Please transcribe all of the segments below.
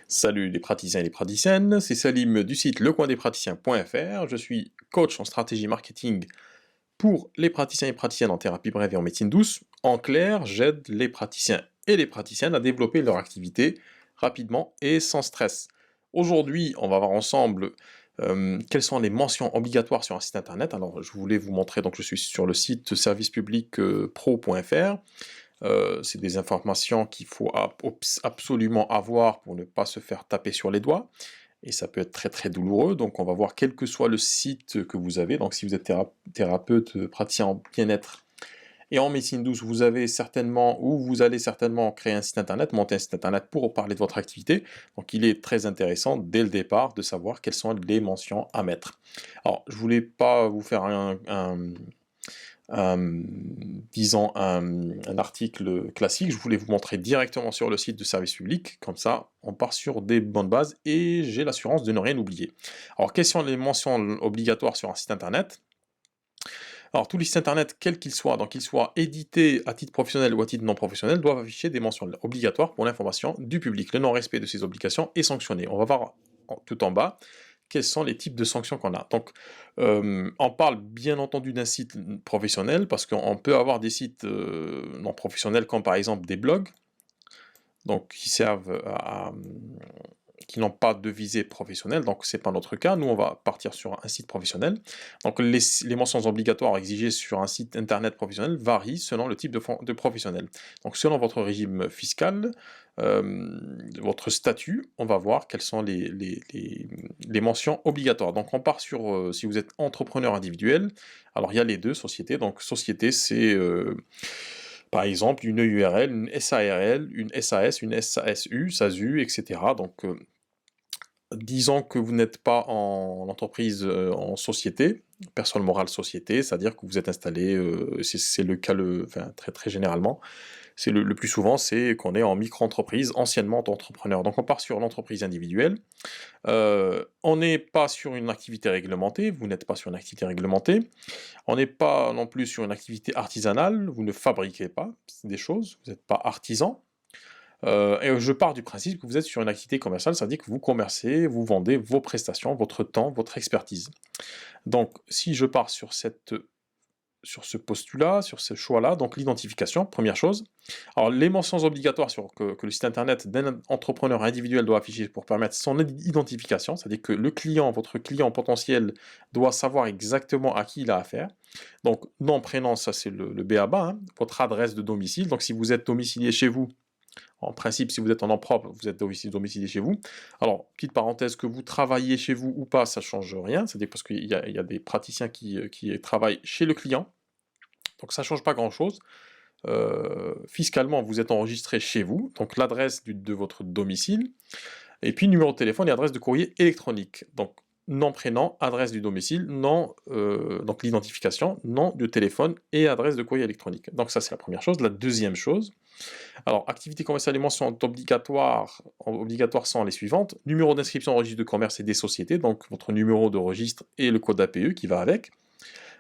Salut les praticiens et les praticiennes, c'est Salim du site lecoindespraticiens.fr. Je suis coach en stratégie marketing pour les praticiens et praticiennes en thérapie brève et en médecine douce. En clair, j'aide les praticiens et les praticiennes à développer leur activité rapidement et sans stress. Aujourd'hui, on va voir ensemble quelles sont les mentions obligatoires sur un site internet. Alors, je voulais vous montrer, donc je suis sur le site servicepublicpro.fr. C'est des informations qu'il faut absolument avoir pour ne pas se faire taper sur les doigts. Et ça peut être très très douloureux. Donc on va voir quel que soit le site que vous avez. Donc si vous êtes thérapeute, praticien en bien-être et en médecine douce, vous avez certainement, ou vous allez certainement créer un site internet, monter un site internet pour parler de votre activité. Donc il est très intéressant dès le départ de savoir quelles sont les mentions à mettre. Alors je voulais pas vous faire disons un article classique, je voulais vous montrer directement sur le site de service public, comme ça on part sur des bonnes bases et j'ai l'assurance de ne rien oublier. Alors quelles sont les mentions obligatoires sur un site internet? Alors tous les sites internet, quels qu'ils soient, donc qu'ils soient édités à titre professionnel ou à titre non professionnel, doivent afficher des mentions obligatoires pour l'information du public. Le non-respect de ces obligations est sanctionné. On va voir tout en bas quels sont les types de sanctions qu'on a. Donc, on parle bien entendu d'un site professionnel, parce qu'on peut avoir des sites non professionnels, comme par exemple des blogs, donc qui servent qui n'ont pas de visée professionnelle, donc c'est pas notre cas. Nous, on va partir sur un site professionnel. Donc les mentions obligatoires exigées sur un site internet professionnel varient selon le type de professionnel. Donc selon votre régime fiscal, votre statut, on va voir quelles sont les mentions obligatoires. Donc on part sur, si vous êtes entrepreneur individuel, alors il y a les deux sociétés. Donc société, c'est par exemple une EURL, une SARL, une SAS, une SASU, SASU, etc. Donc disons que vous n'êtes pas en entreprise, en société, personne morale société, c'est-à-dire que vous êtes installé, c'est le cas, enfin très très généralement, c'est le plus souvent, c'est qu'on est en micro-entreprise, anciennement entrepreneur. Donc on part sur l'entreprise individuelle. On n'est pas sur une activité réglementée, vous n'êtes pas sur une activité réglementée. On n'est pas non plus sur une activité artisanale, vous ne fabriquez pas des choses, vous n'êtes pas artisan. Et je pars du principe que vous êtes sur une activité commerciale, c'est-à-dire que vous commercez, vous vendez vos prestations, votre temps, votre expertise. Donc, si je pars sur ce postulat, sur ce choix-là, donc l'identification, première chose. Alors, les mentions obligatoires que le site internet d'un entrepreneur individuel doit afficher pour permettre son identification, c'est-à-dire que le client, votre client potentiel, doit savoir exactement à qui il a affaire. Donc, nom, prénom, ça c'est le b.a-ba, hein, votre adresse de domicile. Donc, si vous êtes domicilié chez vous, en principe, si vous êtes en nom propre, vous êtes domicilié chez vous. Alors, petite parenthèse, que vous travaillez chez vous ou pas, ça ne change rien. C'est-à-dire parce qu'il y a des praticiens qui travaillent chez le client. Donc ça ne change pas grand-chose. Fiscalement, vous êtes enregistré chez vous, donc l'adresse de votre domicile, et puis numéro de téléphone et adresse de courrier électronique. Donc nom, prénom, adresse du domicile, nom, donc l'identification, nom de téléphone et adresse de courrier électronique. Donc ça c'est la première chose. La deuxième chose, alors activité commerciale et mentions obligatoires sont les suivantes. Numéro d'inscription au registre de commerce et des sociétés, donc votre numéro de registre et le code APE qui va avec.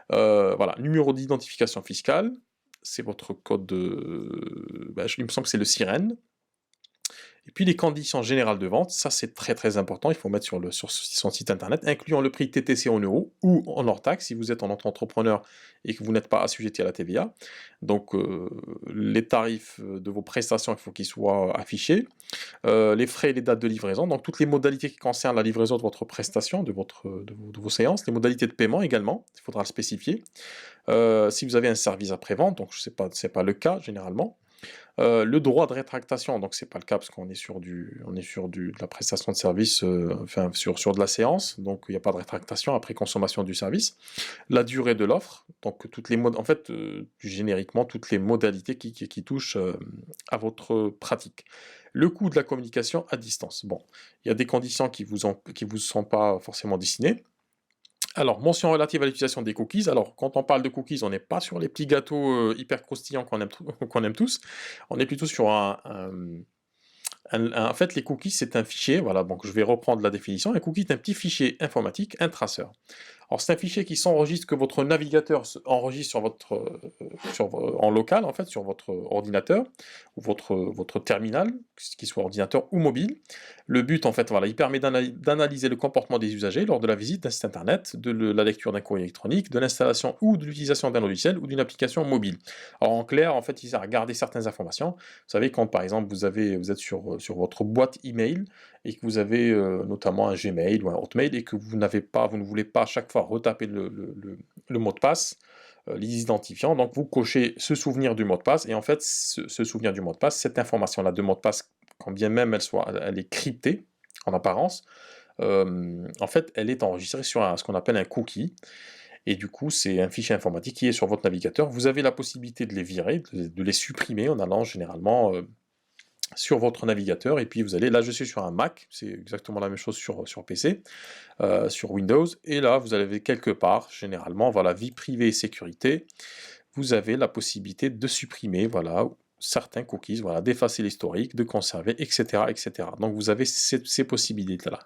Voilà, numéro d'identification fiscale, c'est votre code de... il me semble que c'est le SIREN. Et puis les conditions générales de vente, ça c'est très très important, il faut mettre sur son site internet, incluant le prix TTC en euros ou en hors taxe si vous êtes en entrepreneur et que vous n'êtes pas assujetti à la TVA. Donc les tarifs de vos prestations, il faut qu'ils soient affichés. Les frais et les dates de livraison, donc toutes les modalités qui concernent la livraison de votre prestation, de vos séances, les modalités de paiement également, il faudra le spécifier. Si vous avez un service après-vente, donc c'est pas le cas généralement. Le droit de rétractation, donc c'est pas le cas parce qu'on est sur de la prestation de service, enfin sur de la séance, donc il n'y a pas de rétractation après consommation du service. La durée de l'offre, donc en fait, génériquement toutes les modalités qui touchent à votre pratique. Le coût de la communication à distance. Bon, il y a des conditions qui vous sont pas forcément dessinées. Alors, mention relative à l'utilisation des cookies. Alors, quand on parle de cookies, on n'est pas sur les petits gâteaux hyper croustillants qu'on aime tous. On est plutôt sur en fait, les cookies, c'est un fichier. Voilà, donc je vais reprendre la définition. Un cookie est un petit fichier informatique, un traceur. Alors c'est un fichier qui s'enregistre, que votre navigateur enregistre sur en local, en fait, sur votre ordinateur, ou votre terminal, qu'il soit ordinateur ou mobile. Le but, en fait, voilà, il permet d'analyser le comportement des usagers lors de la visite d'un site internet, la lecture d'un courrier électronique, de l'installation ou de l'utilisation d'un logiciel ou d'une application mobile. Alors en clair, en fait, il sert à garder certaines informations. Vous savez, quand par exemple vous êtes sur votre boîte email et que vous avez notamment un Gmail ou un Hotmail et que vous ne voulez pas à chaque fois retaper le mot de passe, les identifiants, donc vous cochez se souvenir du mot de passe, et en fait, se souvenir du mot de passe, cette information-là de mot de passe, quand bien même elle est cryptée en apparence, en fait, elle est enregistrée sur ce qu'on appelle un cookie, et du coup, c'est un fichier informatique qui est sur votre navigateur. Vous avez la possibilité de les virer, de les supprimer en allant généralement sur votre navigateur, et puis vous allez, là je suis sur un Mac, c'est exactement la même chose sur PC, sur Windows, et là vous avez quelque part, généralement, voilà, vie privée et sécurité, vous avez la possibilité de supprimer, voilà, certains cookies, voilà, d'effacer l'historique, de conserver, etc., etc. Donc vous avez ces possibilités-là.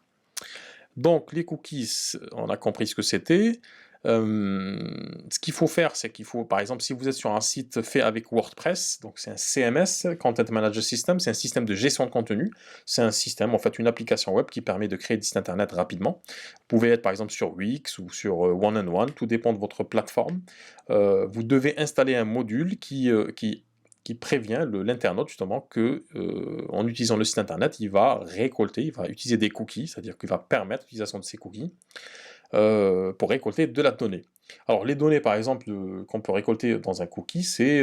Donc les cookies, on a compris ce que c'était. Ce qu'il faut faire, c'est qu'il faut, par exemple, si vous êtes sur un site fait avec WordPress, donc c'est un CMS, Content Manager System, c'est un système de gestion de contenu, c'est un système, en fait, une application web qui permet de créer des sites internet rapidement. Vous pouvez être par exemple sur Wix ou sur One and One, tout dépend de votre plateforme. Vous devez installer un module qui prévient l'internaute justement que, en utilisant le site internet, il va utiliser des cookies, c'est-à-dire qu'il va permettre l'utilisation de ces cookies pour récolter de la donnée. Alors les données par exemple qu'on peut récolter dans un cookie, c'est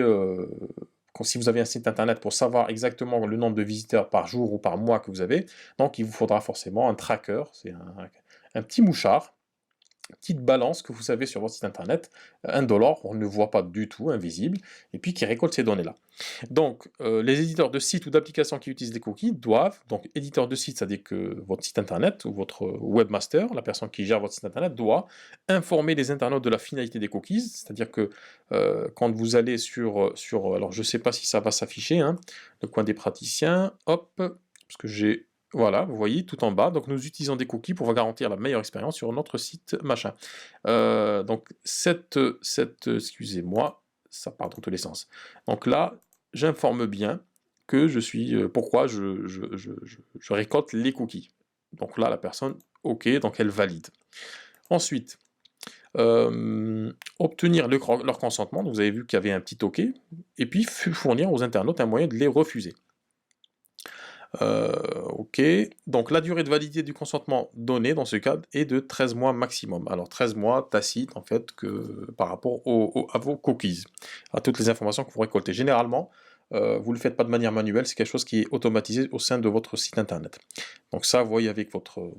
si vous avez un site internet, pour savoir exactement le nombre de visiteurs par jour ou par mois que vous avez, donc il vous faudra forcément un tracker, c'est un petit mouchard, petite balance que vous avez sur votre site internet, indolore, on ne le voit pas du tout, invisible, et puis qui récolte ces données-là. Donc, les éditeurs de sites ou d'applications qui utilisent des cookies doivent, donc éditeur de site, c'est-à-dire que votre site internet ou votre webmaster, la personne qui gère votre site internet, doit informer les internautes de la finalité des cookies, c'est-à-dire que quand vous allez alors je ne sais pas si ça va s'afficher, hein, le coin des praticiens, hop, parce que voilà, vous voyez tout en bas, donc nous utilisons des cookies pour garantir la meilleure expérience sur notre site machin. Donc excusez-moi, ça part dans tous les sens. Donc là, j'informe bien que pourquoi je récolte les cookies. Donc là, la personne, ok, donc elle valide. Ensuite, obtenir leur consentement, donc vous avez vu qu'il y avait un petit ok, et puis fournir aux internautes un moyen de les refuser. Ok, donc la durée de validité du consentement donné dans ce cas est de 13 mois maximum. Alors 13 mois tacite en fait par rapport à vos cookies, à toutes les informations que vous récoltez. Généralement, vous ne le faites pas de manière manuelle, c'est quelque chose qui est automatisé au sein de votre site internet. Donc ça, vous voyez avec votre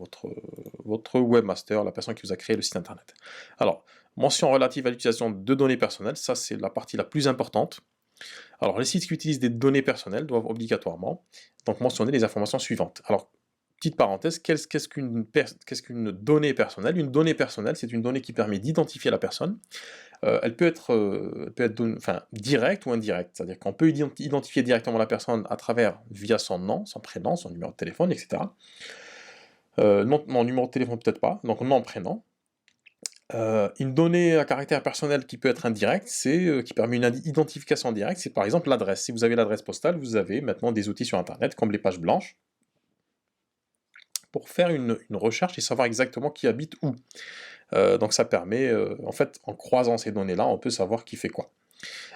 webmaster, la personne qui vous a créé le site internet. Alors, mention relative à l'utilisation de données personnelles, ça c'est la partie la plus importante. Alors, les sites qui utilisent des données personnelles doivent obligatoirement donc mentionner les informations suivantes. Alors, petite parenthèse, qu'est-ce qu'une donnée personnelle? Une donnée personnelle, c'est une donnée qui permet d'identifier la personne. Elle peut être, directe ou indirecte, c'est-à-dire qu'on peut identifier directement la personne via son nom, son prénom, son numéro de téléphone, etc. Non, numéro de téléphone peut-être pas, donc nom, prénom. Une donnée à caractère personnel qui peut être indirecte, qui permet une identification directe, c'est par exemple l'adresse. Si vous avez l'adresse postale, vous avez maintenant des outils sur internet comme les pages blanches pour faire une recherche et savoir exactement qui habite où. Donc ça permet, en fait, en croisant ces données-là, on peut savoir qui fait quoi.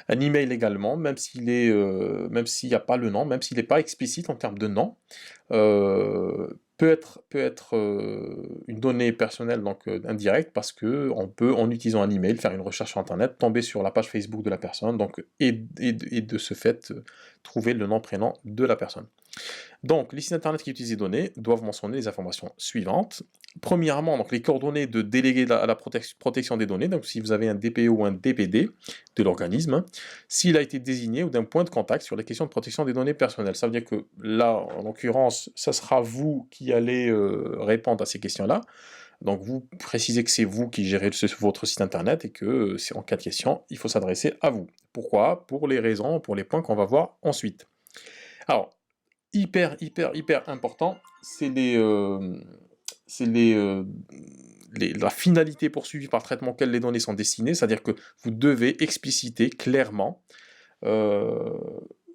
Un email également, même s'il n'y a pas le nom, même s'il n'est pas explicite en termes de nom, peut être une donnée personnelle, donc indirecte, parce que on peut, en utilisant un email, faire une recherche sur internet, tomber sur la page Facebook de la personne, donc, et de ce fait, trouver le nom, prénom de la personne. Donc, les sites internet qui utilisent les données doivent mentionner les informations suivantes. Premièrement, donc, les coordonnées de délégué à la protection des données, donc si vous avez un DPO ou un DPD de l'organisme, s'il a été désigné ou d'un point de contact sur les questions de protection des données personnelles. Ça veut dire que là, en l'occurrence, ça sera vous qui allez répondre à ces questions-là. Donc vous précisez que c'est vous qui gérez votre site internet et que en cas de question, il faut s'adresser à vous. Pourquoi? Pour les raisons, pour les points qu'on va voir ensuite. Alors, hyper important, c'est les la finalité poursuivie par le traitement auquel les données sont destinées, c'est-à-dire que vous devez expliciter clairement, euh,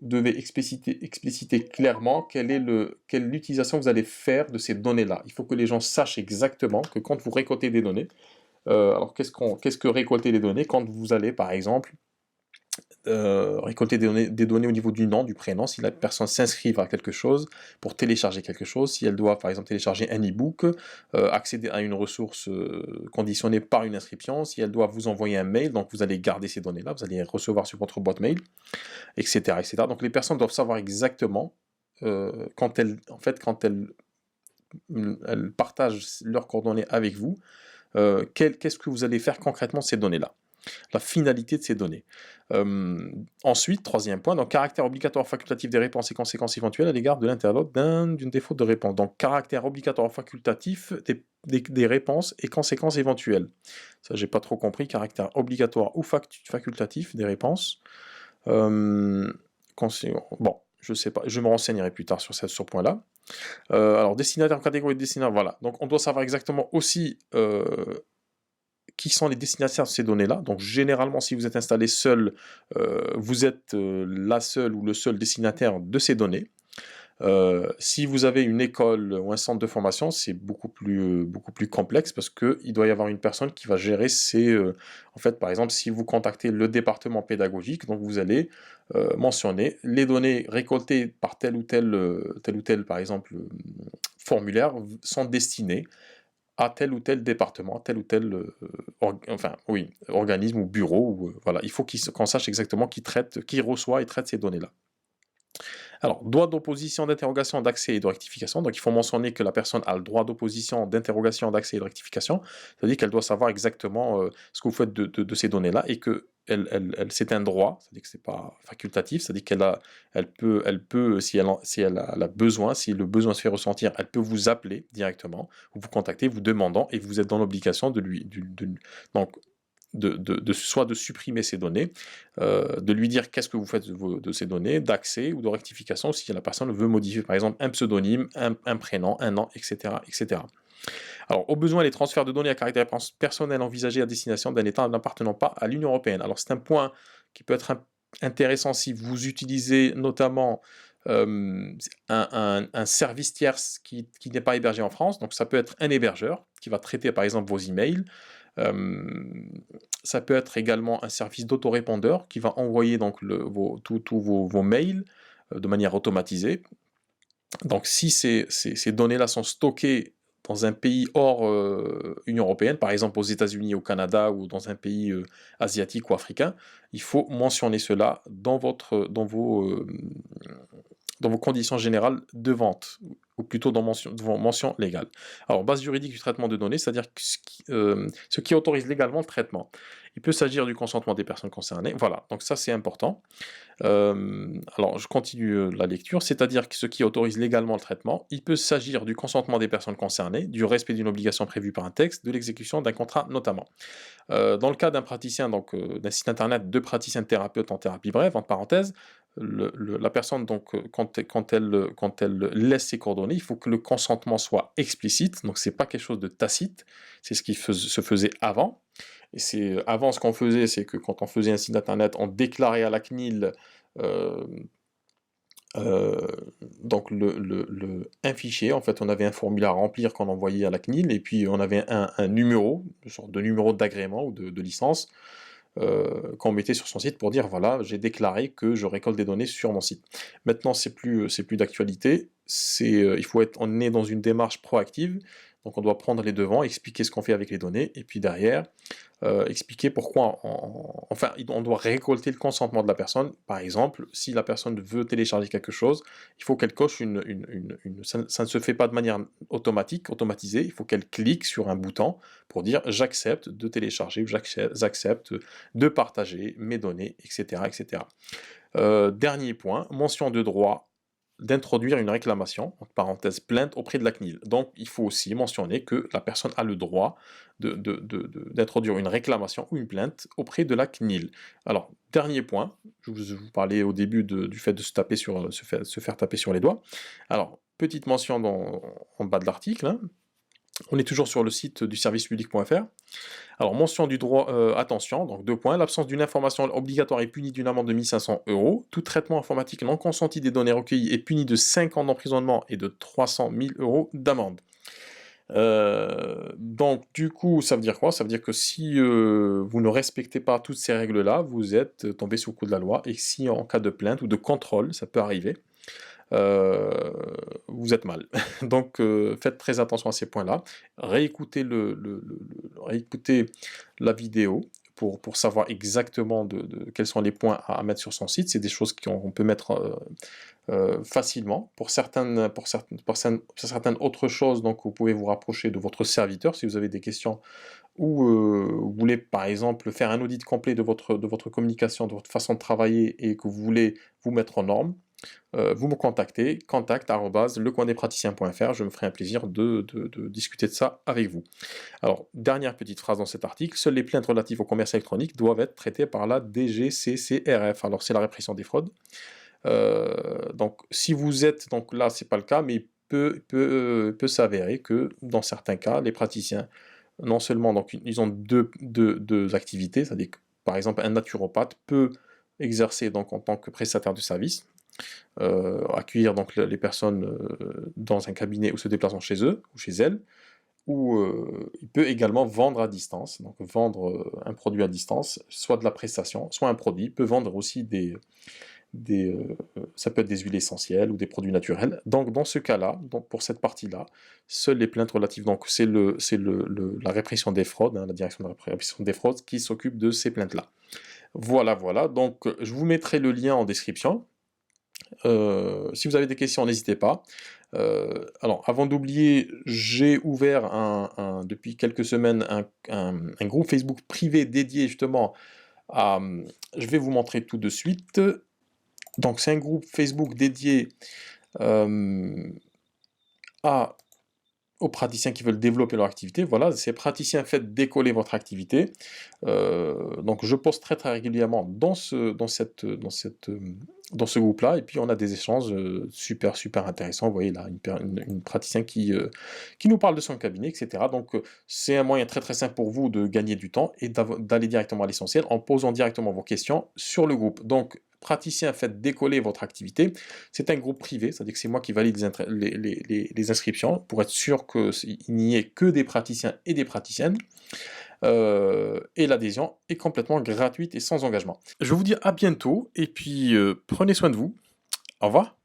expliciter clairement quelle utilisation vous allez faire de ces données-là. Il faut que les gens sachent exactement que quand vous récoltez des données, alors qu'est-ce que récolter les données quand vous allez par exemple récolter des données au niveau du nom, du prénom, si la personne s'inscrit à quelque chose, pour télécharger quelque chose, si elle doit par exemple télécharger un e-book, accéder à une ressource conditionnée par une inscription, si elle doit vous envoyer un mail, donc vous allez garder ces données-là, vous allez les recevoir sur votre boîte mail, etc., etc. Donc les personnes doivent savoir exactement elles partagent leurs coordonnées avec vous, qu'est-ce que vous allez faire concrètement de ces données-là, la finalité de ces données. Ensuite, troisième point, donc caractère obligatoire facultatif des réponses et conséquences éventuelles à l'égard de l'internaute d'une défaut de réponse. Donc caractère obligatoire facultatif des réponses et conséquences éventuelles. Ça, j'ai pas trop compris. Caractère obligatoire ou facultatif des réponses. Bon, je sais pas, je me renseignerai plus tard sur ce point-là. Alors, destinataire, catégorie de destinataire, voilà. Donc, on doit savoir exactement aussi qui sont les destinataires de ces données-là. Donc, généralement, si vous êtes installé seul, vous êtes la seule ou le seul destinataire de ces données. Si vous avez une école ou un centre de formation, c'est beaucoup plus complexe parce qu'il doit y avoir une personne qui va gérer ces... en fait, par exemple, si vous contactez le département pédagogique, donc vous allez mentionner les données récoltées par tel ou tel, par exemple, formulaire sont destinées à tel ou tel département, tel ou tel organisme ou bureau. Voilà. Il faut qu'on sache exactement qui reçoit et traite ces données-là. Alors, droit d'opposition, d'interrogation, d'accès et de rectification. Donc, il faut mentionner que la personne a le droit d'opposition, d'interrogation, d'accès et de rectification. C'est-à-dire qu'elle doit savoir exactement ce que vous faites de ces données-là et que c'est un droit, c'est-à-dire que c'est pas facultatif, c'est-à-dire elle peut, si elle a besoin, si le besoin se fait ressentir, elle peut vous appeler directement, ou vous contacter, vous demandant, et vous êtes dans l'obligation donc, soit de supprimer ces données, de lui dire qu'est-ce que vous faites de ces données, d'accès ou de rectification si la personne veut modifier par exemple un pseudonyme, un prénom, un nom, etc., etc. Alors, au besoin, les transferts de données à caractère personnel envisagés à destination d'un État n'appartenant pas à l'Union européenne. Alors, c'est un point qui peut être intéressant si vous utilisez notamment un service tierce qui n'est pas hébergé en France. Donc, ça peut être un hébergeur qui va traiter par exemple vos emails. Ça peut être également un service d'autorépondeur qui va envoyer donc tous vos mails de manière automatisée. Donc si ces données-là sont stockées dans un pays hors Union européenne, par exemple aux États-Unis, au Canada ou dans un pays asiatique ou africain, il faut mentionner cela dans vos conditions générales de vente, ou plutôt dans mention légale. Alors, base juridique du traitement de données, c'est-à-dire ce qui autorise légalement le traitement. Il peut s'agir du consentement des personnes concernées. Voilà, donc ça c'est important. Alors, je continue la lecture, c'est-à-dire que ce qui autorise légalement le traitement, il peut s'agir du consentement des personnes concernées, du respect d'une obligation prévue par un texte, de l'exécution d'un contrat notamment. Dans le cas d'un praticien, donc d'un site internet de praticiens thérapeutes en thérapie brève, entre parenthèses, la personne, donc, quand elle laisse ses coordonnées, il faut que le consentement soit explicite, donc c'est pas quelque chose de tacite, c'est ce qui se faisait avant. Et avant, ce qu'on faisait, c'est que quand on faisait un site internet, on déclarait à la CNIL euh, euh, donc un fichier. En fait, on avait un formulaire à remplir qu'on envoyait à la CNIL, et puis on avait un numéro, une sorte de numéro d'agrément ou de licence, qu'on mettait sur son site pour dire voilà, j'ai déclaré que je récolte des données sur mon site. Maintenant, c'est plus d'actualité. On est dans une démarche proactive, donc on doit prendre les devants, expliquer ce qu'on fait avec les données, et puis derrière, expliquer pourquoi, enfin, on doit récolter le consentement de la personne. Par exemple, si la personne veut télécharger quelque chose, il faut qu'elle coche ça ne se fait pas de manière automatisée, il faut qu'elle clique sur un bouton pour dire j'accepte de télécharger, j'accepte de partager mes données, etc., etc. Dernier point, mention de droit d'introduire une réclamation, entre parenthèses plainte, auprès de la CNIL. Donc il faut aussi mentionner que la personne a le droit d'introduire une réclamation ou une plainte auprès de la CNIL. Alors, dernier point, je vous parlais au début du fait de se faire taper sur les doigts. Alors, petite mention en bas de l'article, hein. On est toujours sur le site du servicepublic.fr. Alors, mention du droit, attention, donc 2 points, l'absence d'une information obligatoire est punie d'une amende de 1 500 €. Tout traitement informatique non consenti des données recueillies est puni de 5 ans d'emprisonnement et de 300 000 € d'amende. Donc du coup, ça veut dire quoi? Ça veut dire que si, vous ne respectez pas toutes ces règles-là, vous êtes tombé sous le coup de la loi et si en cas de plainte ou de contrôle, ça peut arriver, heu, vous êtes mal. Donc faites très attention à ces points-là. Réécoutez réécoutez la vidéo pour savoir exactement de quels sont les points à mettre sur son site. C'est des choses qu'on peut mettre, facilement. Pour certaines autres choses, donc vous pouvez vous rapprocher de votre serviteur si vous avez des questions ou vous voulez par exemple faire un audit complet de votre communication, de votre façon de travailler et que vous voulez vous mettre aux normes, vous me contactez, contact@lecoindespraticiens.fr, je me ferai un plaisir de discuter de ça avec vous. Alors, dernière petite phrase dans cet article, seules les plaintes relatives au commerce électronique doivent être traitées par la DGCCRF. Alors, c'est la répression des fraudes. Donc, si vous êtes, donc là, c'est pas le cas, mais il peut s'avérer que dans certains cas, les praticiens, non seulement donc ils ont deux activités, c'est-à-dire que, par exemple, un naturopathe peut exercer donc en tant que prestataire de service, accueillir donc les personnes dans un cabinet ou se déplaçant chez eux ou chez elles, ou il peut également vendre à distance, donc vendre un produit à distance, soit de la prestation, soit un produit. Il peut vendre aussi ça peut être des huiles essentielles ou des produits naturels. Donc dans ce cas-là, donc pour cette partie-là, seules les plaintes relatives, donc la répression des fraudes, hein, la direction de la répression des fraudes qui s'occupe de ces plaintes-là. Voilà, voilà, donc je vous mettrai le lien en description. Si vous avez des questions, n'hésitez pas. Alors, avant d'oublier, j'ai ouvert depuis quelques semaines un groupe Facebook privé dédié justement à. Je vais vous montrer tout de suite. Donc, c'est un groupe Facebook dédié à aux praticiens qui veulent développer leur activité. Voilà, ces praticiens, faites décoller votre activité. Donc je poste très très régulièrement dans ce groupe-là, et puis on a des échanges super super intéressants. Vous voyez là, une praticien qui nous parle de son cabinet, etc. Donc c'est un moyen très très simple pour vous de gagner du temps et d'aller directement à l'essentiel en posant directement vos questions sur le groupe. Donc praticien, faites décoller votre activité. C'est un groupe privé, c'est-à-dire que c'est moi qui valide les inscriptions pour être sûr qu'il n'y ait que des praticiens et des praticiennes. Et l'adhésion est complètement gratuite et sans engagement. Je vous dis à bientôt et puis prenez soin de vous. Au revoir.